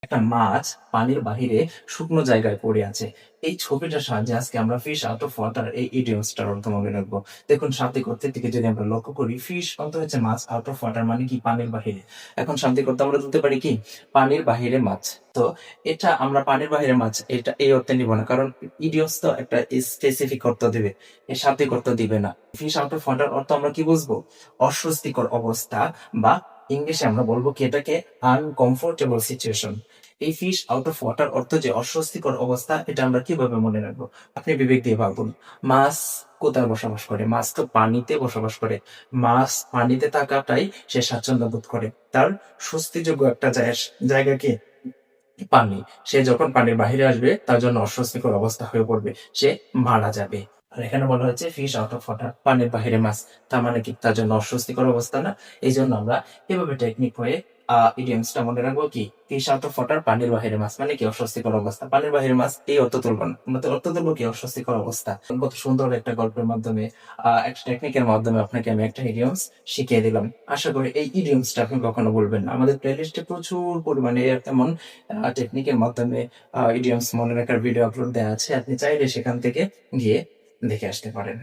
একটা মাছ পানির বাহিরে শুকনো জায়গায় পড়ে আছে। এই ছবিটার সাহায্যে আজকে আমরা ফিশ আউট অফ ওয়াটার এই ইডিয়মসটার অর্থ মনে রাখবো। দেখুন শাব্দিক অর্থের দিকে যদি আমরা লক্ষ্য করি, ফিশ অর্থ হচ্ছে মাছ, আউট অফ ওয়াটার মানে কি পানির বাহিরে। এখন শাব্দিক অর্থ আমরা তুলতে পারি কি পানির বাহিরে মাছ। তো এটা আমরা পানির বাহিরে মাছ এটা এই অর্থে নিব না, কারণ ইডিয়মস তো একটা স্পেসিফিক অর্থ দিবে, এই শাব্দিক অর্থ দিবে না। ফিশ আউট অফ ওয়াটার অর্থ আমরা কি বুঝবো? অস্বস্তিকর অবস্থা, বা ইংলিশে আমরা বলবো কি এটাকে আনকমফোর্টেবল সিচুয়েশন। এই ফিশ আউট অফ ওয়াটার অর্থ যে অস্বস্তিকর অবস্থা, এটা আমরা কিভাবে মনে রাখবো? আপনি বিবেক দিয়ে ভাবুন। মাছ কোথায় বসবাস করে? মাছ তো পানিতে বসবাস করে। মাছ পানিতে থাকাটাই সে স্বাচ্ছন্দ্য বোধ করে। তার স্বস্তিযোগ্য একটা জায়গা কি পানি। সে যখন পানির বাহিরে আসবে তার জন্য অস্বস্তিকর অবস্থা হয়ে পড়বে, সে মারা যাবে। আর এখানে বলা হচ্ছে ফিশ আউট অফ ওয়াটার, পানির বাহিরে মাছ। তার মানে কি তার জন্য অস্বস্তিকর অবস্থা না? এই জন্য আমরা এভাবে টেকনিক হয়ে ইডিয়মসটা মনে রাখবো কি ফিশ আউট অফ ওয়াটার, পানির বাহিরে মাছ মানে কি অস্বস্তিকর অবস্থা। পানির বাহিরে মাছ এই অর্থ তুলবো না, আমরা তো অর্থ তুলবো কি অস্বস্তিকর অবস্থা। কত সুন্দর একটা গল্পের মাধ্যমে, একটা টেকনিকের মাধ্যমে আপনাকে আমি একটা ইডিয়মস শিখিয়ে দিলাম। আশা করি এই ইডিয়মসটা আপনি কখনো বলবেন না। আমাদের প্লেলিস্টে প্রচুর পরিমাণে এমন টেকনিকের মাধ্যমে ইডিয়মস মনে রাখার ভিডিও আপলোড দেওয়া আছে, আপনি চাইলে সেখান থেকে গিয়ে দেখে আসতে পারেন।